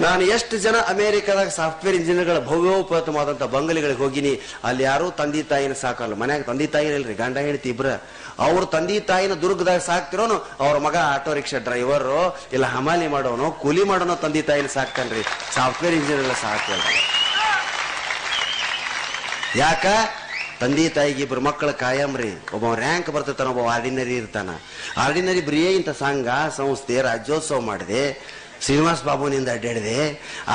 ನಾನು ಎಷ್ಟು ಜನ ಅಮೆರಿಕದಾಗ ಸಾಫ್ಟ್ವೇರ್ ಇಂಜಿನಿಯರ್ಗಳ ಭವ್ಯೋಪತವಾದಂತ ಬಂಗಲೆಗಳಿಗೆ ಹೋಗಿನಿ. ಅಲ್ಲಿ ಯಾರು ತಂದೆ ತಾಯಿನ ಸಾಕಲ್ಲ, ಮನ್ಯಾಗ ತಂದೆ ತಾಯಿ ಇಲ್ರಿ, ಗಂಡ ಹೆಂಡತಿ ಇಬ್ರ. ಅವ್ರ ತಂದೆ ತಾಯಿನ ದುರ್ಗದಾಗ ಸಾಕ್ತಿರೋನು ಅವ್ರ ಮಗ ಆಟೋ ರಿಕ್ಷಾ ಡ್ರೈವರು ಇಲ್ಲ ಹಮಾಲಿ ಮಾಡೋನು ಕೂಲಿ ಮಾಡೋನು ತಂದೆ ತಾಯಿನ ಸಾಕ್ತಾನ್ರಿ. ಸಾಫ್ಟ್ವೇರ್ ಇಂಜಿನಿಯರ್ ಎಲ್ಲ ಸಾಕಲ್ಲ. ಯಾಕ? ತಂದೆ ತಾಯಿಗೆ ಇಬ್ರು ಮಕ್ಕಳ ಕಾಯಂರಿ. ಒಬ್ಬ ರ್ಯಾಂಕ್ ಬರ್ತಿರ್ತಾನ, ಒಬ್ಬ ಆರ್ಡಿನರಿ ಇರ್ತಾನ. ಆರ್ಡಿನರಿ ಬರೀ ಇಂಥ ಸಂಘ ಸಂಸ್ಥೆ ರಾಜ್ಯೋತ್ಸವ ಮಾಡಿದೆ, ಶ್ರೀನಿವಾಸ್ ಬಾಬುನಿಂದ ಅಡ್ಡಾಡಿದೆ,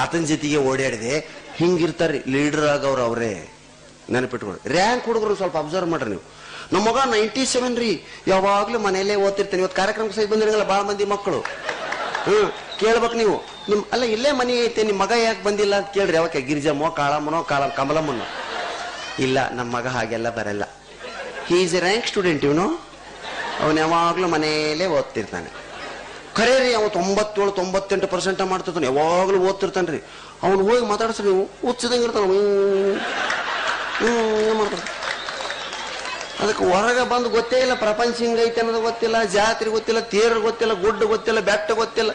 ಆತನ ಜೊತೆಗೆ ಓಡಾಡಿದೆ, ಹಿಂಗಿರ್ತಾರ್ರಿ ಲೀಡರ್ ಆಗವ್ರು ಅವರೇ. ನೆನಪಿಟ್ಕೊಳ್ಳಿ. ರ್ಯಾಂಕ್ ಹುಡುಗರು ಸ್ವಲ್ಪ ಅಬ್ಸರ್ವ್ ಮಾಡ್ರಿ ನೀವು. ನಮ್ಮ ಮಗ 97 ರೀ, ಯಾವಾಗ್ಲೂ ಮನೆಯಲ್ಲೇ ಓದ್ತಿರ್ತಾನೆ. ಇವತ್ತು ಕಾರ್ಯಕ್ರಮಕ್ಕೆ ಸಹಿತ ಬಂದಿರಂಗಲ್ಲ ಬಾಳ ಮಂದಿ ಮಕ್ಕಳು. ಕೇಳ್ಬೇಕು ನೀವು. ನಿಮ್ ಅಲ್ಲ ಇಲ್ಲೇ ಮನೆ ಐತೆ, ನಿಮ್ ಮಗ ಯಾಕೆ ಬಂದಿಲ್ಲ ಅಂತ ಕೇಳ್ರಿ. ಯಾವಕ್ಕೆ ಗಿರಿಜಮ್ಮೋ ಕಾಳಮ್ಮನೋ ಕಮಲಮ್ಮನೋ. ಇಲ್ಲ, ನಮ್ಮ ಮಗ ಹಾಗೆಲ್ಲ ಬರಲ್ಲ. He is A rank student. ಇವನು ಅವನು ಯಾವಾಗ್ಲೂ ಮನೆಯಲ್ಲೇ ಓದ್ತಿರ್ತಾನೆ. ಖರೇ ರೀ, ಅವ 97-98% ಮಾಡ್ತಿರ್ತಾನೆ, ಯಾವಾಗ್ಲೂ ಓದ್ತಿರ್ತಾನ್ರಿ. ಅವ್ನು ಹೋಗಿ ಮಾತಾಡ್ಸ್ರಿ, ನೀವು ಹುಚ್ಚದಂಗಿರ್ತಾನ ಮಾಡ್ತಾನೆ. ಅದಕ್ಕೆ ಹೊರಗೆ ಬಂದು ಗೊತ್ತೇ ಇಲ್ಲ, ಪ್ರಪಂಚ ಹಿಂಗೈತೆ ಅನ್ನೋದು ಗೊತ್ತಿಲ್ಲ, ಜಾತ್ರೆ ಗೊತ್ತಿಲ್ಲ, ತೇರು ಗೊತ್ತಿಲ್ಲ, ಗುಡ್ಡ ಗೊತ್ತಿಲ್ಲ, ಬೆಟ್ಟ ಗೊತ್ತಿಲ್ಲ.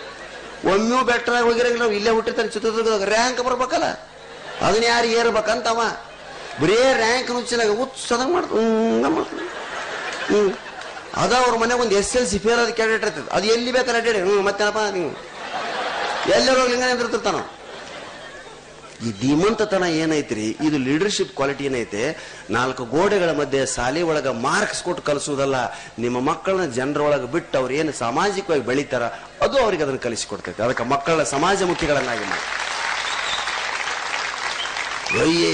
ಒಮ್ಮೆ ಬೆಟ್ಟದಾಗ ಹೋಗಿರಂಗಿಲ್ಲ, ನಾವು ಇಲ್ಲೇ ಹುಟ್ಟಿರ್ತಾನೆ ಚಿತ್ರದುರ್ಗದಾಗ. ರ್ಯಾಂಕ್ ಬರ್ಬೇಕಲ್ಲ, ಅದನ್ನ ಯಾರು ಏರ್ಬೇಕಂತವ ಬರೇ ರ್ಯಾಂಕ್ ನುಚ್ಚಿನಾಗ ಹುಚ್ಚದಂಗ ಮಾಡ್ತಾನೆ. ಅದ ಅವ್ರ ಮನೆಗೆ ಒಂದು SLC ಫೇರ್ ಅದು ಕ್ಯಾಡೆಟ್ ಇರ್ತದೆ. ಅದು ಎಲ್ಲಿ ಬೇಕಾದ್ರೆ ಅಡ್ಡಾಡಿ ಮತ್ತೇನಪ್ಪ ನೀವು ಎಲ್ಲರೂ ಲಿಂಗ ನಿಂತಿರ್ತಾನ. ಈ ಧೀಮಂತತನ ಏನೈತ್ರಿ, ಇದು ಲೀಡರ್ಶಿಪ್ ಕ್ವಾಲಿಟಿ ಏನೈತೆ. 4 ಗೋಡೆಗಳ ಮಧ್ಯೆ ಶಾಲೆ ಒಳಗ ಮಾರ್ಕ್ಸ್ ಕೊಟ್ಟು ಕಲಿಸುವುದಲ್ಲ, ನಿಮ್ಮ ಮಕ್ಕಳನ್ನ ಜನರ ಒಳಗೆ ಬಿಟ್ಟು ಅವ್ರು ಏನು ಸಾಮಾಜಿಕವಾಗಿ ಬೆಳಿತಾರ ಅದು ಅವ್ರಿಗೆ ಅದನ್ನು ಕಲಿಸಿಕೊಡ್ತೈತೆ. ಅದಕ್ಕೆ ಮಕ್ಕಳ ಸಮಾಜಮುಖಿಗಳನ್ನಾಗಿ ಮಾಡಿ. ಅಯ್ಯೇ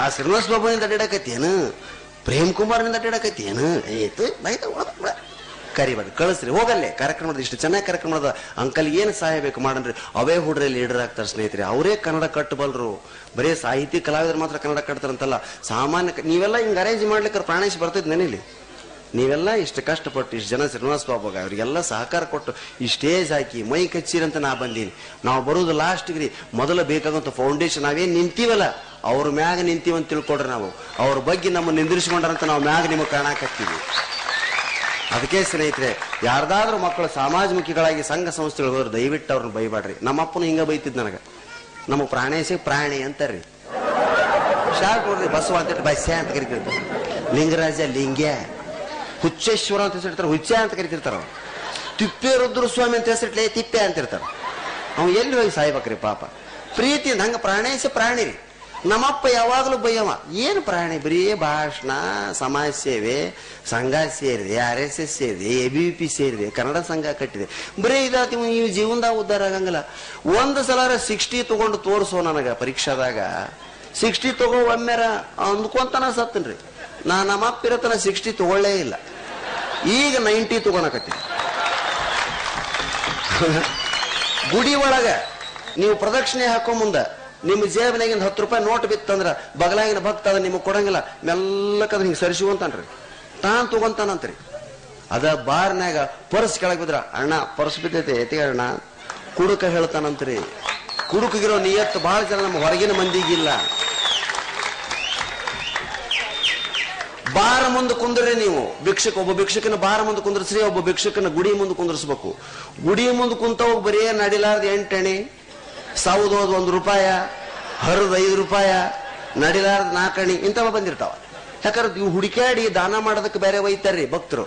ಆ ಶ್ರೀನಿವಾಸ ಬಾಬುನಿಂದ ಅಡ್ಡಾಡಕತ್ತೇನು, ಪ್ರೇಮ್ ಕುಮಾರ್ನಿಂದ ಅಡ್ಡಾಡಕತ್ತೇನು, ಆಯ್ತು ಕರಿಬೇಡ, ಕಳಿಸ್ರಿ, ಹೋಗಲ್ಲೇ ಕಾರ್ಯಕ್ರಮದ ಇಷ್ಟು ಚೆನ್ನಾಗಿ ಕಾರ್ಯಕ್ರಮ ಮಾಡೋದ. ಅಂಕಲ್ ಏನು ಸಹಾಯ ಬೇಕು ಮಾಡನ್ರಿ, ಅವೇ ಹುಡ್ರೆ ಲೀಡರ್ ಆಗ್ತಾರೆ ಸ್ನೇಹಿತರೆ. ಅವರೇ ಕನ್ನಡ ಕಟ್ಟಬಲ್ರು. ಬರೀ ಸಾಹಿತಿ ಕಲಾವಿದರು ಮಾತ್ರ ಕನ್ನಡ ಕಟ್ತಾರಂತಲ್ಲ, ಸಾಮಾನ್ಯ ನೀವೆಲ್ಲ ಹಿಂಗೆ ಅರೇಂಜ್ ಮಾಡ್ಲಿಕ್ಕೆ ಪ್ರಾಣೇಶ್ ಬರ್ತಿದ್ ನೆನೆಯಲ್ಲಿ. ನೀವೆಲ್ಲ ಇಷ್ಟು ಕಷ್ಟಪಟ್ಟು ಇಷ್ಟು ಜನ ಶ್ರೀನಿವಾಸ ಬಾಬಾಗ ಅವರಿಗೆಲ್ಲ ಸಹಕಾರ ಕೊಟ್ಟು ಈ ಸ್ಟೇಜ್ ಹಾಕಿ ಮೈ ಕಚ್ಚಿರಂತ ನಾ ಬಂದೀನಿ. ನಾವು ಬರೋದು ಲಾಸ್ಟ್ಗ್ರಿ. ಮೊದಲು ಬೇಕಾದಂತ ಫೌಂಡೇಶನ್ ನಾವೇನ್ ನಿಂತೀವಲ್ಲ ಅವ್ರ ಮ್ಯಾಗ ನಿಂತೀವಂತ ತಿಳ್ಕೊಡ್ರಿ. ನಾವು ಅವ್ರ ಬಗ್ಗೆ ನಮ್ಮ ನಿಂದಿರಿಸ್ಕೊಂಡ್ರಂತ ನಾವು ಮ್ಯಾಗ ನಿಮಗೆ ಕಾಣಕತ್ತೀವಿ. ಅದಕ್ಕೆ ಸ್ನೇಹಿತರೆ, ಯಾರ್ದಾದ್ರೂ ಮಕ್ಕಳು ಸಮಾಜಮುಖಿಗಳಾಗಿ ಸಂಘ ಸಂಸ್ಥೆಗಳು ಹೋದ್ರೆ ದಯವಿಟ್ಟು ಅವ್ರನ್ನ ಬೈಬಾಡ್ರಿ. ನಮ್ಮಪ್ಪನು ಹಿಂಗ ಬೈತಿದ್ ನನಗ. ನಮ್ಮ ಪ್ರಾಣೇಶೇ ಪ್ರಾಣಿ ಅಂತಾರ್ರಿ. ಶಾರ್ಟ್ ನೋಡ್ರಿ, ಬಸವ ಅಂತ ಬಸ್ಯ ಅಂತ ಕರಿತಿರ್ತಾರೆ, ಲಿಂಗರಾಜ ಲಿಂಗ್ಯ, ಹುಚ್ಚೇಶ್ವರ ಅಂತ ಹೆಸರಿರ್ತಾರೆ, ಹುಚ್ಚ ಅಂತ ಕರಿತಿರ್ತಾರ. ತಿಪ್ಪೆ ರುದ್ರ ಸ್ವಾಮಿ ಅಂತ ಹೆಸರಿಟ್ಲೆ ತಿಪ್ಪೆ ಅಂತಿರ್ತಾರ. ಅವ್ ಎಲ್ಲಿ ಹೋಗಿ ಸಾಯ್ಬೇಕ್ರಿ ಪಾಪ. ಪ್ರೀತಿಯಿಂದ ಹಂಗ ಪ್ರಾಣೇಶ ಪ್ರಾಣಿ ರೀ. ನಮ್ಮಪ್ಪ ಯಾವಾಗಲೂ ಬೈಯವ. ಏನು ಪ್ರಾಣಿ, ಬರೀ ಭಾಷಣ, ಸಮಾಜ ಸೇವೆ, ಸಂಘ ಸೇರಿದೆ, RSS ಸೇರಿದೆ, ABVP ಸೇರಿದೆ, ಕನ್ನಡ ಸಂಘ ಕಟ್ಟಿದೆ, ಬರೀ ಇದಾತಿ ನೀವು ಜೀವನದಾಗ ಉದ್ಧಾರ ಆಗಂಗಿಲ್ಲ. ಒಂದು ಸಲ 60 ತಗೊಂಡು ತೋರಿಸೋ ನನಗ ಪರೀಕ್ಷಾದಾಗ. 60 ತಗೋ ಒಮ್ಮೆರ ಅಂದ್ಕೊಂತನ ಸತ್ತನ್ರಿ. ನಮ್ಮಪ್ಪ ಇರತನ 60 ತಗೊಳ್ಳೇ ಇಲ್ಲ. ಈಗ 90 ತಗೊಳಕತ್ತೀನಿ. ಗುಡಿ ಒಳಗ ನೀವು ಪ್ರದಕ್ಷಿಣೆ ಹಾಕೋ ಮುಂದ ನಿಮ್ಮ ಜೇಬನಾಗಿಂದ 10 ರೂಪಾಯಿ ನೋಟ್ ಬಿತ್ತಂದ್ರ ಬಗಲಾಗಿನ ಭಕ್ತ ಅದ ನಿಮಗೆ ಕೊಡಂಗಿಲ್ಲ, ಮೆಲ್ಲಕ್ಕದ ಹಿಂಗೆ ಸರಿಸುವಂತಾನ್ರಿ, ತಾನ್ ತಗೊಂತಾನಂತ್ರಿ. ಅದ ಬಾರ್ನ್ಯಾಗ ಪರ್ಸ್ ಕೆಳಗೆ ಬಿದ್ರ, ಅಣ್ಣ ಪರ್ಸ್ ಬಿದ್ದೈತೆ ಎತ್ತಿಗೆ ಅಣ್ಣ, ಕುಡುಕ ಹೇಳ್ತಾನಂತ್ರಿ. ಕುಡುಕಿಗಿರೋ ನಿಯತ್ತು ಬಹಳ ಜನ ನಮ್ಮ ಹೊರಗಿನ ಮಂದಿಗಿಲ್ಲ. ಬಾರ ಮುಂದೆ ಕುಂದ್ರಿ ನೀವು. ಒಬ್ಬ ಭಿಕ್ಷಕನ ಬಾರ ಮುಂದೆ ಕುಂದ್ರಸ್ರಿ, ಒಬ್ಬ ಭಿಕ್ಷಕನ ಗುಡಿ ಮುಂದೆ ಕುಂದ್ರಿಸ್ಬೇಕು. ಗುಡಿ ಮುಂದೆ ಕುಂತವ್ ಬರೀ ನಡಿಲಾರ್ದ 8 ಅಣಿ, ಸೌದೋದ್ 1 ರೂಪಾಯ, ಹರಿದ 5 ರೂಪಾಯ, ನಡಿಲಾರ್ದ 4 ಅಣಿ ಇಂಥವ ಬಂದಿರ್ತಾವ. ಯಾಕಂದ್ರೆ ಇವು ಹುಡುಕ್ಯಾಡಿ ದಾನ ಮಾಡೋದಕ್ಕೆ ಬೇರೆ ಒಯ್ತಾರ್ರಿ ಭಕ್ತರು.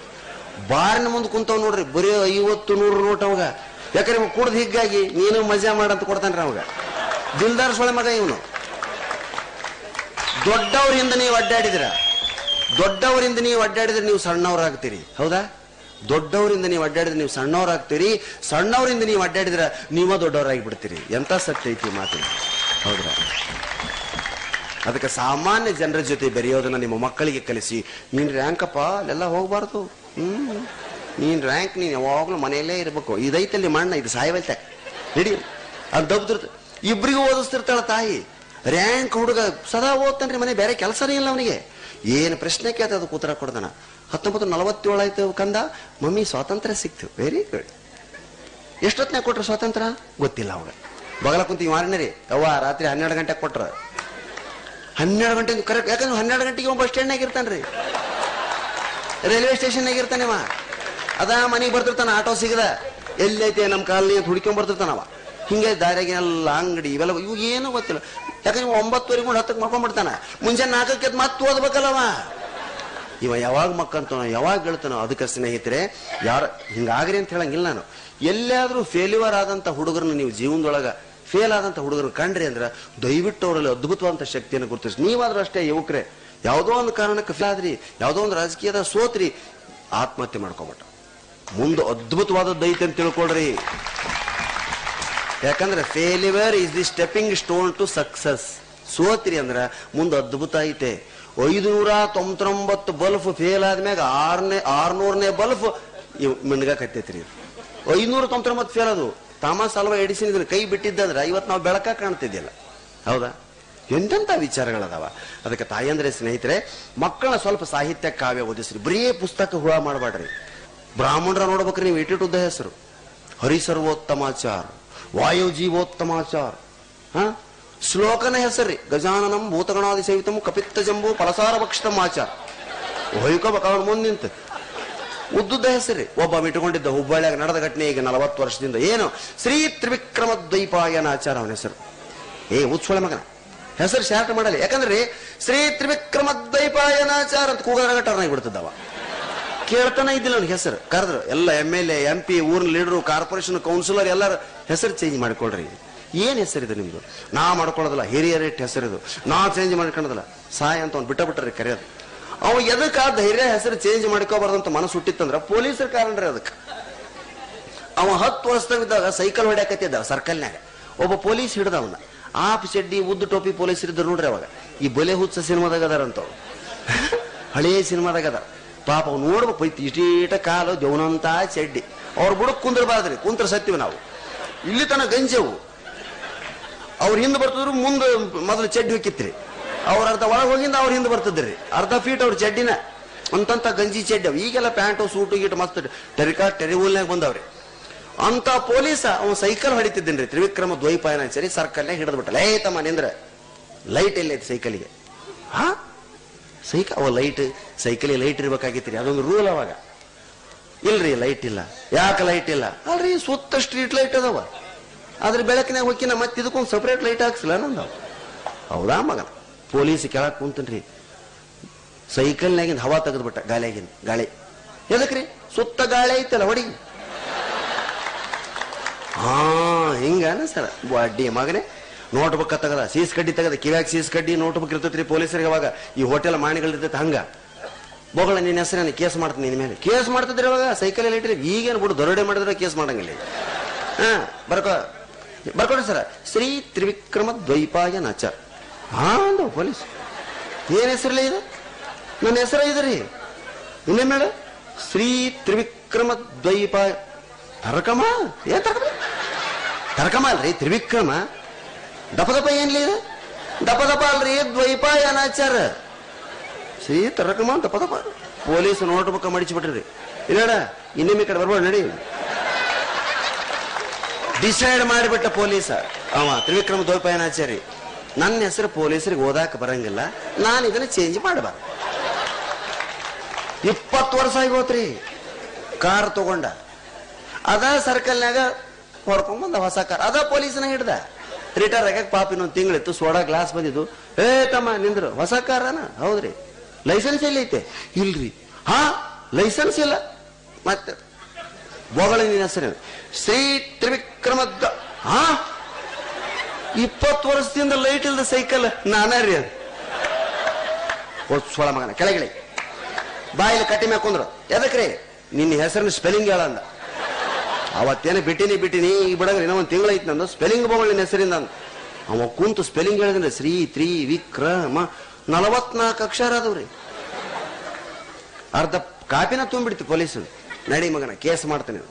ಬಾರಿನ ಮುಂದೆ ಕುಂತವ್ ನೋಡ್ರಿ, ಬರೀ 50-100 ನೋಟ್ ಅವಾಗ. ಯಾಕಂದ್ರೆ ಕುಡ್ದು ಹೀಗಾಗಿ ನೀನು ಮಜಾ ಮಾಡಂತ ಕೊಡ್ತಾನ್ರಿ ಅವಾಗ. ದಿಲ್ದಾರ್ ಸೊಳೆ ಮಗ ಇವನು. ದೊಡ್ಡವರಿಂದ ನೀವು ಅಡ್ಡಾಡಿದ್ರೆ ನೀವು ಸಣ್ಣವ್ರಾಗ್ತೀರಿ. ಹೌದಾ? ದೊಡ್ಡವರಿಂದ ನೀವು ಅಡ್ಡಾಡಿದ್ರೆ ನೀವು ಸಣ್ಣವ್ರಾಗ್ತೀರಿ, ಸಣ್ಣವರಿಂದ ನೀವು ಅಡ್ಡಾಡಿದ್ರೆ ನೀವ ದೊಡ್ಡವರಾಗಿ ಬಿಡ್ತೀರಿ. ಎಂತ ಸತ್ಯ ಐತಿ ಮಾತು, ಹೌದ್ರಾ? ಅದಕ್ಕೆ ಸಾಮಾನ್ಯ ಜನರ ಜೊತೆ ಬೆರೆಯೋದನ್ನ ನಿಮ್ಮ ಮಕ್ಕಳಿಗೆ ಕಲಿಸಿ. ನೀನ್ ರ್ಯಾಂಕಪ್ಪ ಅಲ್ಲೆಲ್ಲ ಹೋಗ್ಬಾರ್ದು. ನೀನ್ ರ್ಯಾಂಕ್, ನೀನ್ ಯಾವಾಗ್ಲೂ ಮನೆಯಲ್ಲೇ ಇರ್ಬೇಕು. ಇದೈತಲ್ಲಿ ಮಣ್ಣ, ಇದು ಸಾಯವೈತೆ ನಡಿ ಅದು ದಬ್ದಿರ್ತ. ಇಬ್ರಿಗೂ ಓದಿಸ್ತಿರ್ತಾಳ ತಾಯಿ. ರ್ಯಾಂಕ್ ಹುಡುಗ ಸದಾ ಓದ್ತಾನ್ರಿ, ಮನೆ ಬೇರೆ ಕೆಲಸನೇ ಇಲ್ಲ ಅವನಿಗೆ. ಏನು ಪ್ರಶ್ನೆ ಕೇಳ್ತ ಅದಕ್ಕೆ ಉತ್ತರ ಕೊಡ್ತಾನ. 1947 ಆಯ್ತು ಕಂದ, ಮಮ್ಮಿ ಸ್ವಾತಂತ್ರ್ಯ ಸಿಕ್ತು. Very good. ಎಷ್ಟೊತ್ತನೇ ಕೊಟ್ರ ಸ್ವಾತಂತ್ರ್ಯ ಗೊತ್ತಿಲ್ಲ ಅವಾಗ. ಬಗಲ ಕುಂತೀವಿ ಮಾರನೇ ಅವ್ವ ರಾತ್ರಿ 12 ಗಂಟೆಗೆ ಕೊಟ್ರ. 12 ಗಂಟೆ ಕರೆಕ್ಟ್. ಯಾಕಂದ್ರೆ 12 ಗಂಟೆಗೆ ಬಸ್ ಸ್ಟ್ಯಾಂಡ್ನಾಗ ಇರ್ತಾನ್ರಿ, ರೈಲ್ವೆ ಸ್ಟೇಷನ್ ನಾಗ ಇರ್ತಾನೆ. ಅದ ಮನೆಗೆ ಬರ್ತಿರ್ತಾನ, ಆಟೋ ಸಿಗದ ಎಲ್ಲೈತೆ ನಮ್ಮ ಕಾಲನಿ ಅಂತ ಹುಡ್ಕೊಂಡ್ ಬರ್ತಿರ್ತಾನವ. ಹಿಂಗೆ ದಾರಿಯಾಗ ಎಲ್ಲ ಅಂಗಡಿ ಇವೆಲ್ಲ ಇವು ಏನೂ ಗೊತ್ತಿಲ್ಲ. ಯಾಕಂದ್ರೆ 9:30 10ಕ್ಕೆ ಮಕ್ಕೊಂಡ್ಬಿಡ್ತಾನ. ಮುಂಜಾನೆ 4ಕ್ಕೆ ಮತ್ತೆ ಓದ್ಬೇಕಲ್ಲವ. ಇವ ಯಾವಾಗ ಮಕ್ಕಂತಾನೋ ಯಾವಾಗ ಹೇಳ್ತಾನೋ. ಅದಕ್ಕೆ ಸ್ನೇಹಿತರೆ, ಯಾರು ಹಿಂಗಾಗ್ರಿ ಅಂತ ಹೇಳಂಗಿಲ್ಲ ನಾನು. ಎಲ್ಲಾದ್ರೂ ಫೇಲ್ಯೂರ್ ಆದಂತ ಹುಡುಗರನ್ನ ನೀವು ಜೀವನದೊಳಗ ಫೇಲ್ ಆದಂತ ಹುಡುಗರನ್ನ ಕಂಡ್ರಿ ಅಂದ್ರೆ ದಯವಿಟ್ಟು ಅವರಲ್ಲಿ ಅದ್ಭುತವಾದಂತ ಶಕ್ತಿಯನ್ನು ಗುರುತಿಸಿ. ನೀವಾದ್ರೂ ಅಷ್ಟೇ ಯುವಕರೇ, ಯಾವುದೋ ಒಂದು ಕಾರಣಕ್ಕೆ ಫೇಲ್ ಆದ್ರಿ, ಯಾವುದೋ ಒಂದು ರಾಜಕೀಯದ ಸೋತ್ರಿ, ಆತ್ಮಹತ್ಯೆ ಮಾಡ್ಕೊಬಿಟ್ಟ. ಮುಂದೆ ಅದ್ಭುತವಾದದ್ದು ಐತೆ ಅಂತ ತಿಳ್ಕೊಳ್ರಿ. ಯಾಕಂದ್ರೆ failure is the stepping stone to success. ಸೋತ್ರಿ ಅಂದ್ರ ಮುಂದೆ ಅದ್ಭುತ ಐತೆ. 599 ಬಲ್ಫ್ ಫೇಲ್ ಆದ್ಮ್ಯಾಗ 600ನೇ ಬಲ್ಫ್ ಮಿಣ್ಗಾಕತ್ತೈತ್ರಿ. 599 ಫೇಲ್ ಅದು. ಥಾಮಸ್ ಆಲ್ವಾ ಎಡಿಸನ್ ಇದನ್ನ ಕೈ ಬಿಟ್ಟಿದ್ದಂದ್ರೆ ಇವತ್ತು ನಾವು ಬೆಳಕ ಕಾಣ್ತಿದ್ದಿಲ್ಲ. ಹೌದಾ? ಎಂತೆಂಥ ವಿಚಾರಗಳದಾವ. ಅದಕ್ಕೆ ತಾಯಂದ್ರೆ ಸ್ನೇಹಿತರೆ, ಮಕ್ಕಳನ್ನ ಸ್ವಲ್ಪ ಸಾಹಿತ್ಯ ಕಾವ್ಯ ಓದಿಸ್ರಿ. ಬರೀ ಪುಸ್ತಕ ಹುಳ ಮಾಡಬೇಡ್ರಿ. ಬ್ರಾಹ್ಮಣರ ನೋಡ್ಬೇಕ್ರಿ ನೀವು. ಇಟ್ಟಿಟ್ಟುದ್ದ ಹೆಸರು ಹರಿಸರ್ವೋತ್ತಮಾಚಾರ, ವಾಯುಜೀವೋತ್ತಮಾಚಾರ. ಶ್ಲೋಕನ ಹೆಸರ್ರಿ ಗಜಾನನಂ ಭೂತಗಣಾದಿ ಸೇವಿತಂ ಕಪಿತ್ತ ಜಂಬು ಫಲಸಾರ ಭಕ್ಷಿತಂ ಆಚಾರ. ಹೊಯ್ಕೋಬೇಕ ಅವನ ಮುಂದೆ ನಿಂತು. ಉದ್ದುದ್ದ ಹೆಸರಿ. ಒಬ್ಬ ಇಟ್ಕೊಂಡಿದ್ದ ಹುಬ್ಬಳ್ಳಿಯಾಗ ನಡೆದ ಘಟನೆ ಈಗ 40 ವರ್ಷದಿಂದ. ಏನು? ಶ್ರೀ ತ್ರಿವಿಕ್ರಮ ದ್ವೈಪಾಯನಾಚಾರ ಅವನ ಹೆಸರು. ಉತ್ಸೊಳೆ ಮಗನ ಹೆಸರು ಶಾರ್ಟ್ ಮಾಡಲಿ. ಯಾಕಂದ್ರೆ ಶ್ರೀ ತ್ರಿವಿಕ್ರಮ ದ್ವೈಪಾಯನಾಚಾರ ಅಂತ ಕೂಗಾರ ಟರ್ನ್ ಆಗಿಬಿಡ್ತದವ. ಕೇಳ್ತಾನೆ ಇದ್ದಿಲ್ಲ ಅವ್ನ ಹೆಸರು. ಕರೆದ್ರು ಎಲ್ಲ MLA MP ಊರಿನ ಲೀಡರು ಕಾರ್ಪೊರೇಷನ್ ಕೌನ್ಸಿಲರ್ ಎಲ್ಲರ ಹೆಸರು ಚೇಂಜ್ ಮಾಡಿಕೊಳ್ರಿ. ಏನ್ ಹೆಸರಿದೆ ನಿಮ್ದು? ನಾ ಮಾಡ್ಕೊಳ್ಳೋದಿಲ್ಲ, ಹಿರಿಯರೇಟ್ ಹೆಸರಿದು, ನಾ ಚೇಂಜ್ ಮಾಡ್ಕೊಳ್ಳೋದಿಲ್ಲ. ಸಾಯ ಅಂತ ಅವ್ನು ಬಿಟ್ಟರೆ ಕರೆಯೋದು. ಅವ ಎದಕ್ಕೆ ಆ ಧೈರ್ಯ ಹೆಸರು ಚೇಂಜ್ ಮಾಡ್ಕೋಬಾರ್ದಂತ ಮನಸ್ಸು ಹುಟ್ಟಿತ್ತಂದ್ರ ಪೊಲೀಸರ ಕಾರಣ್ರಿ ಅದಕ್ಕೆ. ಅವ 10 ವರ್ಷದಾಗಿದ್ದಾಗ ಸೈಕಲ್ ಹೊಡ್ಯಾಕತ್ತಿದ್ದ ಸರ್ಕಲ್ನಾಗ. ಒಬ್ಬ ಪೊಲೀಸ್ ಹಿಡ್ದ ಅವನ್ನ. ಆಪ್ ಚಡ್ಡಿ ಉದ್ದು ಟೋಪಿ ಪೊಲೀಸರು ಇದ್ರು ನೋಡ್ರಿ ಅವಾಗ. ಈ ಬಲೆ ಹುಚ್ಚ ಸಿನಿಮಾದಾಗ ಅದಾರಂತ. ಹಳೆಯ ಸಿನಿಮಾದಾಗ ಅದಾರ. ಪಾಪ ಅವ್ನು ನೋಡ್ಬೇಕು ಬೈತಿ ಇಷ್ಟೀಟ ಕಾಲು ಜವನಂತ ಚಡ್ಡಿ. ಅವ್ರ ಬುಡಕ್ ಕುಂದ್ರಬಾರ್ದ್ರಿ. ಕುಂತ್ರ ಸತ್ತೀವಿ ನಾವು. ಇಲ್ಲಿ ತನ ಗಂಜವು ಅವ್ರ ಹಿಂದೆ ಬರ್ತದ್ರು. ಮುಂದೆ ಮೊದಲು ಚಡ್ಡಿ ಹೋಗಿತ್ರಿ. ಅವ್ರ ಅರ್ಧ ಒಳಗೆ ಹೋಗಿಂದ ಅವ್ರ ಹಿಂದೆ ಬರ್ತದ್ರಿ. ಅರ್ಧ ಫೀಟ್ ಅವ್ರ ಚಡ್ಡಿನ ಅಂತಂತ ಗಂಜಿ ಚಡ್ಡಿ. ಈಗೆಲ್ಲ ಪ್ಯಾಂಟು ಸೂಟು ಗೀಟು ಮಸ್ತ್ ಟೆರಿವೂಲ್ನಾಗ ಬಂದವ್ರಿ. ಅಂತ ಪೊಲೀಸ ಅವ್ನು ಸೈಕಲ್ ಹೊಡಿತಿದ್ದೇನ್ರಿ. ತ್ರಿವಿಕ್ರಮ ದ್ವೈಪಾಯನಾಚಾರಿ ಸರ್ಕಲ್ನಾಗ ಹಿಡಿದ್ಬಿಟ್ಟ. ತಮ್ಮ ನಿಂದ್ರ ಲೈಟ್ ಎಲ್ಲೈತಿ ಸೈಕಲಿಗೆ. ಅವ ಸೈಕಲಿಗೆ ಲೈಟ್ ಇರ್ಬೇಕಾಗಿತ್ರಿ. ಅದೊಂದು ರೂಲ್ ಅವಾಗ. ಇಲ್ರಿ ಲೈಟ್ ಇಲ್ಲ. ಯಾಕೆ ಲೈಟ್ ಇಲ್ಲ? ಅಲ್ರಿ ಸುತ್ತ ಸ್ಟ್ರೀಟ್ ಲೈಟ್ ಅದಾವ. ಅದ್ರ ಬೆಳಕಿನಾಗ ಹೋಗಿ ಮತ್ತೆ ಇದಕ್ಕೊಂದು ಸಪರೇಟ್ ಲೈಟ್ ಹಾಕ್ಸಿಲ್ಲ ನಂದು. ಹೌದಾ ಮಗನ? ಪೊಲೀಸ್ ಕೆಳಕ್ ಕುಂತನ್ರಿ. ಸೈಕಲ್ನಾಗಿಂದ ಹವಾ ತೆಗೆದ್ಬಿಟ್ಟ. ಗಾಳಿ ಎದಕ್ರಿ? ಸುತ್ತ ಗಾಳಿ ಐತಲ್ಲ ಹೊಡಿ. ಹಿಂಗಾನ ಸರ್ ಅಡ್ಡಿ ಮಗನೇ. ನೋಟ್ ಬುಕ್ ತೆಗದ, ಸೀಸ್ ಕಡ್ಡಿ ತೆಗದ, ಕಿವ್ಯಾಗ ಸೀಸ್ ಕಡ್ಡಿ ನೋಟ್ ಬುಕ್ ಇರ್ತೈತ್ರಿ ಪೊಲೀಸರಿಗೆ. ಅವಾಗ ಈ ಹೋಟೆಲ್ ಮಾಣಿಗಳಿರ್ತೈತೆ ಹಂಗ. ಬೋಗಳ ನಿನ್ನ ಹೆಸರು ಕೇಸ್ ಮಾಡ್ತೀನಿ ನಿನ್ ಮೇಲೆ. ಕೇಸ್ ಮಾಡ್ತಿದ್ರಿ ಅವಾಗ ಸೈಕಲ್ ಇಟ್ರಿ. ಈಗೇನು ಬಿಡು ದೊರಡೆ ಮಾಡಿದ್ರೆ ಕೇಸ್ ಮಾಡಂಗಿಲ್ಲ. ಬರ್ಕೊಡ್ರಿ ಸರ. ಶ್ರೀ ತ್ರಿವಿಕ್ರಮ ದ್ವೈಪಾಯನಾಚಾರ. ಅಂದವು ಪೊಲೀಸ್. ಏನ್ ಹೆಸರಲ್ಲ ಇದು? ನನ್ನ ಹೆಸರ ಇದ್ರಿ. ಇನ್ನೇ ಮೇಡ ಶ್ರೀ ತ್ರಿವಿಕ್ರಮ ದ್ವೈಪಾಯ. ತರಕಮ ಏನ್ ತರಕಮ ಅಲ್ರಿ ತ್ರಿವಿಕ್ರಮ. ದಪ ಏನ್ಲಿ ಇದು? ದಪ ಅಲ್ರಿ ದ್ವೈಪಾಯನಾಚಾರ. ಶ್ರೀ ತರಕಮ ದಪ. ಪೊಲೀಸ್ ನೋಡ್ಬೇಕ ಮಡಿಚಿಬಿಟ್ರಿ. ಇಲ್ಲ ಇನ್ನೊಮ್ಮೆ ಕಡೆ ಬರ್ಬೇಡ ನಡಿ. ಡಿಸೈಡ್ ಮಾಡಿಬಿಟ್ಟ ಪೊಲೀಸ ಅವ ತ್ರಿವಿಕ್ರಮ ದ್ವೈಪಾಯನಾಚಾರಿ. ನನ್ನ ಹೆಸರು ಪೊಲೀಸರಿಗೆ ಓದಾಕ ಬರಂಗಿಲ್ಲ, ನಾನು ಇದನ್ನ ಚೇಂಜ್ ಮಾಡಬಾರ್ದು. 20 ವರ್ಷ ಆಗೋತ್ರಿ. ಕಾರ್ ತಗೊಂಡ ಅದ ಸರ್ಕಲ್ನಾಗ ಹೊಡ್ಕೊಂಡ್ ಬಂದ ಹೊಸ ಕಾರ್. ಅದ ಪೊಲೀಸನ ಹಿಡ್ದ. ರಿಟೈರ್ ಆಗ ಪಾಪ ಇನ್ನೊಂದು ತಿಂಗಳಿತ್ತು. ಸೋಡಾ ಗ್ಲಾಸ್ ಬಂದಿದ್ದು. ತಮ್ಮ ನಿಂದ್ರು. ಹೊಸ ಕಾರನ? ಹೌದ್ರಿ. ಲೈಸೆನ್ಸ್ ಎಲ್ಲಿ ಐತೆ? ಇಲ್ರಿ. ಲೈಸೆನ್ಸ್ ಇಲ್ಲ. ಮತ್ತೆ ಬೋಗಳ ನಿನ್ನ ಹೆಸರು ಶ್ರೀ ತ್ರಿವಿಕ್ರಮ. 20 ವರ್ಷದಿಂದ ಲೈಟ್ ಇಲ್ದ ಸೈಕಲ್ ನಾನರಿ. ಅದು ಸೊಳ ಮಗನ ಕೆಳಗಿಳಿ. ಬಾಯಿಲಿ ಕಟ್ಟಿ ಮ್ಯಾಗ ಕುಂದ್ರು. ಎದಕ್ರಿ? ನಿನ್ನ ಹೆಸರಿನ ಸ್ಪೆಲ್ಲಿಂಗ್ ಹೇಳಂದ. ಅವತ್ತೇನೆ ಬಿಟ್ಟಿನಿ ಈಗ ಬಿಡಂಗ್ರಿ. ಇನ್ನೂ ಒಂದು ತಿಂಗಳೈತಿ ನಂದು. ಸ್ಪೆಲ್ಲಿಂಗ್ ಬೋಗಳ ನಿನ್ನ ಹೆಸರಿಂದ ಅಂದ. ಅವ ಕುಂತು ಸ್ಪೆಲ್ಲಿಂಗ್ ಹೇಳಿದ್ರೆ ಶ್ರೀ ತ್ರಿವಿಕ್ರಮ 44 ಅಕ್ಷರ ಅದವ್ರಿ. ಅರ್ಧ ಕಾಪಿನ ತುಂಬಿಡ್ತಿ ಪೊಲೀಸ್. ನಡಿ ಮಗನ ಕೇಸ್ ಮಾಡ್ತಾನೆ.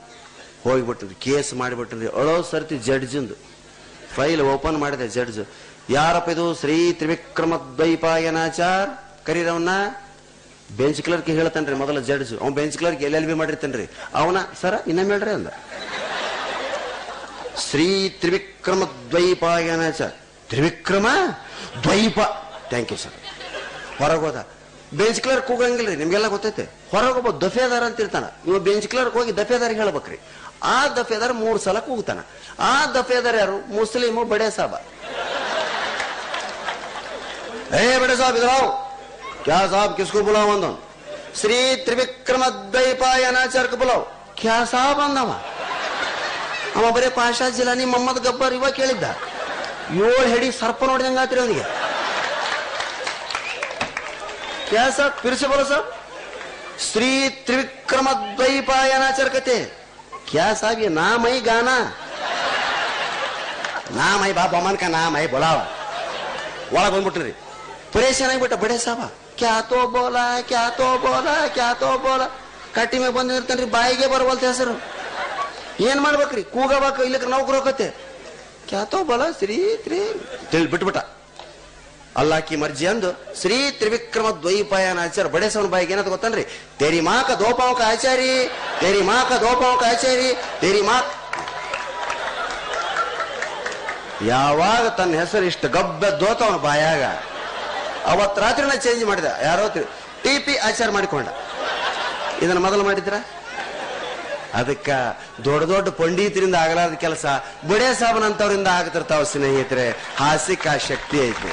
ಹೋಗಿಬಿಟ್ಟಿದ್ರಿ. ಕೇಸ್ ಮಾಡಿಬಿಟ್ಟಿದ್ರಿ. ಅಳೋ ಸರ್ತಿ ಜಡ್ಜಂದು ಫೈಲ್ ಓಪನ್ ಮಾಡಿದೆ. ಜಡ್ಜ್ ಯಾರಪ್ಪ ಇದು? ಶ್ರೀ ತ್ರಿವಿಕ್ರಮ ದ್ವೈಪಾಯನಾಚಾರ್. ಕರೀರವನ್ನ. ಬೆಂಚ್ ಕ್ಲರ್ಕ್ ಹೇಳ್ತಾನ್ರಿ ಮೊದಲ ಜಡ್ಜ್. ಅವ್ನು ಬೆಂಚ್ ಕ್ಲರ್ಕ್ LLB ಮಾಡಿರ್ತಾನ್ರಿ. ಅವನ ಸರ ಇನ್ನೊಮ್ಮೆ ಹೇಳ್ರಿ ಅಂದ. Shri Trivikrama Dvaipayanachar. Trivikrama Dvaipa. Thank you sir. ಹೊರಗೋದ. ಬೆಂಚ್ ಕ್ಲರ್ಕ್ ಹೋಗಂಗಿಲ್ರಿ, ನಿಮ್ಗೆಲ್ಲ ಗೊತ್ತೈತೆ. ಹೊರಗೊಬ್ಬ ದಫೇದಾರ ಅಂತ ಇರ್ತಾನ, ಇವ ಬೆಂಚ್ ಕ್ಲರ್ಕ್ ಹೋಗಿ ದಫೇದಾರಿಗೆ ಹೇಳ್ಬೇಕ್ರಿ. ಆ ದಫೇದಾರ 3 ಸಲ ಕೂಗ್ತಾನ. ಆ ದಫೇದಾರ ಯಾರು? ಮುಸ್ಲಿಮು ಬಡೆ ಸಾಬ. ಏ ಬಡೆ ಸಾಬ್ ಇದ್ರಾವ್, ಕ್ಯಾ ಸಾಬ್ ಕಿಸ್ಕೋ ಬುಲಾವ್ ಅಂದವ್? ಶ್ರೀ ತ್ರಿವಿಕ್ರಮ ದ್ವೈಪಾಯನಾಚಾರ್ಕ ಬುಲಾವ್. ಕ್ಯಾ ಸಾಬ್ ಅಂದವ. ಅವ ಬರೇ ಪಾಷಾ ಜಿಲಾನಿ ಮೊಹಮ್ಮದ್ ಗಬ್ಬರ್ ಇವ ಕೇಳಿದ್ದ. 7 ಹೆಡಿ ಸರ್ಪ ನೋಡಿದಂಗಾತ್ರಿ ಅವನಿಗೆ. क्या साहब फिर से बोलो साहब. श्री त्रिविक्रम द्वैपायनाचार्य कहते. क्या साहब ये नाम है गाना? नाम है बाबा अमन का नाम है. बोलावा ಒಳಗೆ ಬಂದ್ಬಿಟ್ರಿ. ಪರೇಶಾನ್ ಆಗಿಬಿಟ್ಟ ಬಡೆ ಸಾಬ. ಕ್ಯಾ ತೋ ಬೋಲಾ ಕ್ಯಾ ತೋ ಬೋಲಾ ಕ್ಯಾ ತೋ ಬೋಲಾ. ಕಟ್ಟಿ ಮೇಲೆ ಬಂದಿರ್ತಾನ್ರಿ, ಬಾಯಿಗೆ ಬರವಲ್ತ ಹೆಸರು. ಏನ್ ಮಾಡ್ಬೇಕ್ರಿ? ಕೂಗಬೇಕು, ಇಲ್ಲಕ್ಕೆ ನೌಕರು ಹೋಗತ್ತೆ. ಕ್ಯಾ ತೋ ಬೋಲಾ ಶ್ರೀ ತಿಳಿ ಬಿಟ್ಬಿಟ್ಟ. ಅಲ್ಲಾ ಕಿ ಮರ್ಜಿ ಅಂದು ಶ್ರೀ ತ್ರಿವಿಕ್ರಮ ದ್ವೈಪಾಯನಾಚಾರ್ಯ ಬಡೇಸವನ ಬಾಯಿಗೆ ಏನಂತ ಗೊತ್ತನ್ರಿ? ತೇರಿ ಮಾಕ ದೋಪಾವಕ ಆಚಾರಿ, ತೇರಿ ಮಾಕ ದೋಪಾವಕ ಆಚಾರಿ, ತೇರಿ ಮಾಕ್. ಯಾವಾಗ ತನ್ನ ಹೆಸರು ಇಷ್ಟು ಗಬ್ಬೆದ್ದೋತವನ ಬಾಯಾಗ, ಅವತ್ ರಾತ್ರಿನ ಚೇಂಜ್ ಮಾಡಿದ. ಯಾರೋ TP ಆಚಾರ ಮಾಡಿಕೊಂಡ. ಇದನ್ನ ಮೊದಲು ಮಾಡಿದ್ರ? ಅದಕ್ಕ ದೊಡ್ಡ ದೊಡ್ಡ ಪಂಡಿತರಿಂದ ಆಗಲಾರದ ಕೆಲಸ ಬುಡೇ ಸಾಬನಂತವರಿಂದ ಆಗ್ತಿರ್ತಾವ ಸ್ನೇಹಿತರೆ. ಹಾಸಿಕ ಶಕ್ತಿ ಐತಿ.